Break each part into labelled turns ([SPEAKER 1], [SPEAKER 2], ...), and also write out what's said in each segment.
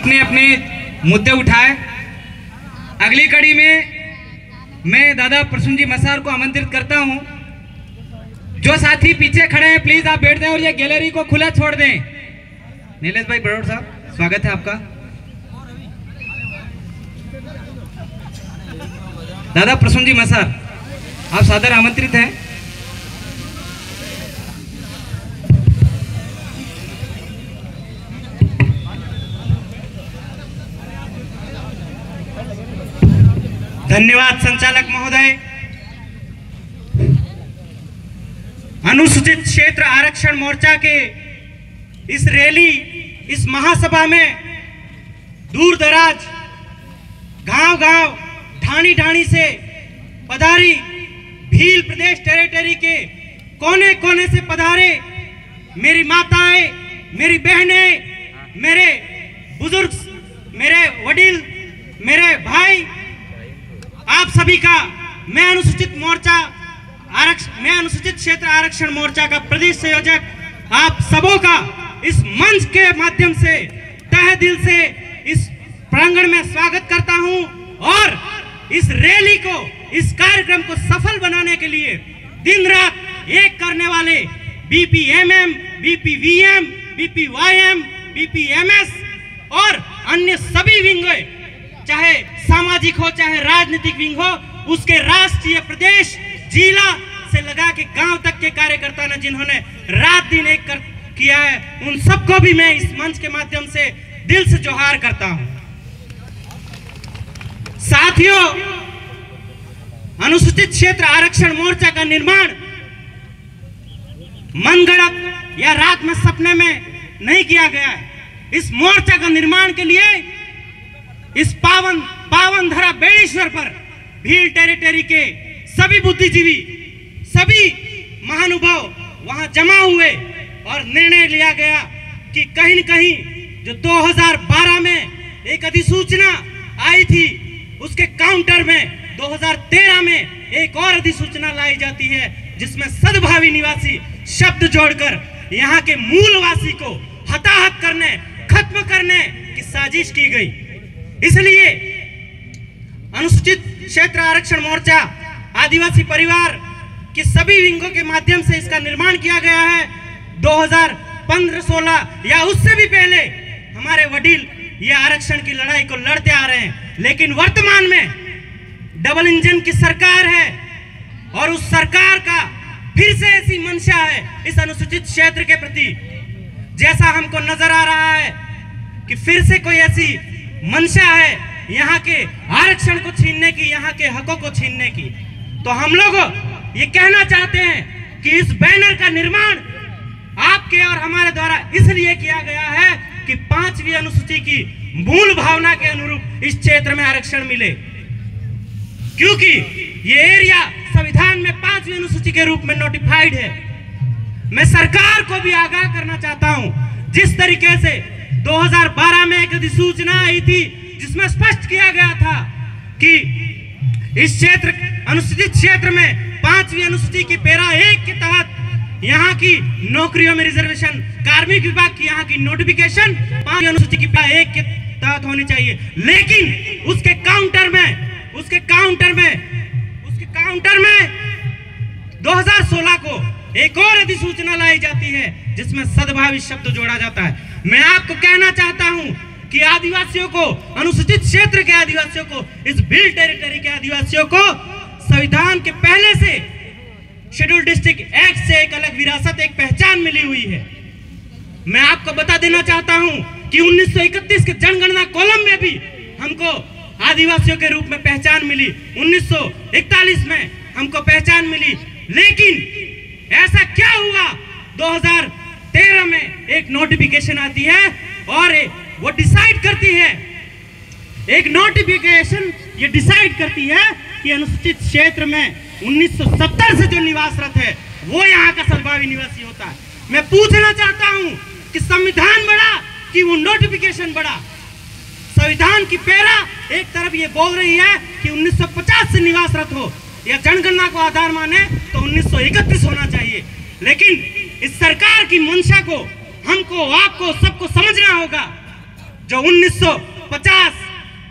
[SPEAKER 1] अपने अपने मुद्दे उठाए। अगली कड़ी में मैं दादा प्रसून जी मसार को आमंत्रित करता हूं। जो साथी पीछे खड़े हैं प्लीज आप बैठ जाएं और ये गैलरी को खुला छोड़ दें। नीलेश भाई बड़ौर साहब, स्वागत है आपका। दादा प्रसून जी मसार, आप सादर आमंत्रित हैं।
[SPEAKER 2] धन्यवाद संचालक महोदय। अनुसूचित क्षेत्र आरक्षण मोर्चा के इस रैली, इस महासभा में दूर दराज, गांव-गांव, ढाणी-ढाणी से पधारी, भील प्रदेश टेरिटरी के कोने कोने से पधारे मेरी माताएं, मेरी बहनें, मेरे बुजुर्ग, मेरे वडील, मेरे भाई, आप सभी का मैं अनुसूचित क्षेत्र आरक्षण मोर्चा का प्रदेश संयोजक आप सबों का इस मंच के माध्यम से तहे दिल से इस प्रांगण में स्वागत करता हूं और इस रैली को, इस कार्यक्रम को सफल बनाने के लिए दिन रात एक करने वाले बीपीएमएम, बीपीवीएम, बीपीवाईएम, बीपीएमएस और अन्य सभी विंग, चाहे सामाजिक हो चाहे राजनीतिक विंग हो, उसके राष्ट्रीय, प्रदेश, जिला से लगा के गांव तक के कार्यकर्ता ने जिन्होंने रात दिन एक किया है, उन सबको भी मैं इस मंच के माध्यम से दिल से जोहार करता हूं। साथियों, अनुसूचित क्षेत्र आरक्षण मोर्चा का निर्माण मनगढ़ंत या रात में सपने में नहीं किया गया है। इस मोर्चा का निर्माण के लिए इस पावन धरा बेड़ेश्वर पर भील टेरिटरी के सभी बुद्धिजीवी, सभी महानुभाव वहां जमा हुए और निर्णय लिया गया कि कहीं न कहीं जो 2012 में एक अधिसूचना आई थी, उसके काउंटर में 2013 में एक और अधिसूचना लाई जाती है जिसमें सद्भावी निवासी शब्द जोड़कर यहाँ के मूलवासी को हताहत करने, खत्म करने की साजिश की गई। इसलिए अनुसूचित क्षेत्र आरक्षण मोर्चा आदिवासी परिवार के सभी विंगों के माध्यम से इसका निर्माण किया गया है। 2015-16 या उससे भी पहले हमारे वडील ये आरक्षण की लड़ाई को लड़ते आ रहे हैं, लेकिन वर्तमान में डबल इंजन की सरकार है और उस सरकार का फिर से ऐसी मंशा है इस अनुसूचित क्षेत्र के प्रति, जैसा हमको नजर आ रहा है कि फिर से कोई ऐसी मंशा है यहाँ के आरक्षण को छीनने की, यहाँ के हकों को छीनने की। तो हम लोग ये कहना चाहते हैं कि इस बैनर का निर्माण आपके और हमारे द्वारा इसलिए किया गया है कि 5वीं अनुसूची की मूल भावना के अनुरूप इस क्षेत्र में आरक्षण मिले, क्योंकि ये एरिया संविधान में 5वीं अनुसूची के रूप में नोटिफाइड है। मैं सरकार को भी आगाह करना चाहता हूं, जिस तरीके से 2012 में एक अधिसूचना आई थी जिसमें स्पष्ट किया गया था कि इस क्षेत्र, अनुसूचित क्षेत्र में 5वीं अनुसूची की पैरा 1 के तहत यहाँ की नौकरियों में रिजर्वेशन, कार्मिक विभाग की यहाँ की नोटिफिकेशन 5वीं अनुसूची की पैरा 1 के तहत होनी चाहिए। लेकिन उसके काउंटर में 2016 को एक और अधिसूचना लाई जाती है जिसमें सद्भावी शब्द जोड़ा जाता है। मैं आपको कहना चाहता हूं कि आदिवासियों को, अनुसूचित क्षेत्र के आदिवासियों को, इस भील टेरिटरी के आदिवासियों को संविधान के पहले से शेड्यूल डिस्ट्रिक्ट एक्ट से एक अलग विरासत, एक पहचान मिली हुई है। मैं आपको बता देना चाहता हूं कि 1931 के जनगणना कॉलम में भी हमको आदिवासियों के रूप में पहचान मिली, 1941 में हमको पहचान मिली। लेकिन ऐसा क्या हुआ, 2013 में एक नोटिफिकेशन आती है और वो डिसाइड करती है, एक नोटिफिकेशन ये डिसाइड करती है कि अनुसूचित क्षेत्र में 1970 से जो निवासरत है वो यहाँ का सद्भावी निवासी होता है। मैं पूछना चाहता हूँ कि संविधान बड़ा कि वो नोटिफिकेशन बड़ा? संविधान की पैरा एक तरफ ये बोल रही है कि 1950 से निवासरत हो या जनगणना को आधार माने तो 1931 होना चाहिए, लेकिन इस सरकार की मंशा को हमको, आपको, सबको समझना होगा जो 1950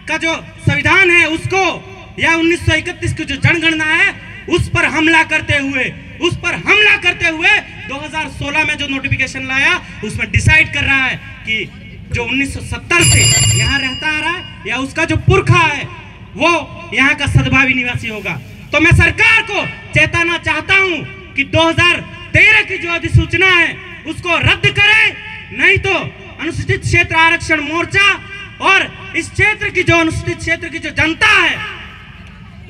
[SPEAKER 2] का जो संविधान है उसको या 1931 की जो जनगणना है उस पर हमला करते हुए 2016 में जो नोटिफिकेशन लाया उसमें डिसाइड कर रहा है कि जो 1970 से यहाँ रहता आ रहा है या उसका जो पुरखा है वो यहाँ का सद्भावी निवासी होगा। तो मैं सरकार को चेताना चाहता हूँ कि 2013 की जो अधिसूचना है उसको रद्द करें, नहीं तो अनुसूचित क्षेत्र आरक्षण मोर्चा और इस क्षेत्र की जो अनुसूचित क्षेत्र की जो जनता है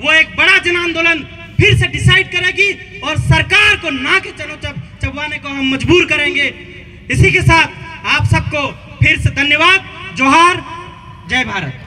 [SPEAKER 2] वो एक बड़ा जन आंदोलन फिर से डिसाइड करेगी और सरकार को ना के चलो चबवाने को हम मजबूर करेंगे। इसी के साथ आप सबको फिर से धन्यवाद। जोहार, जय भारत।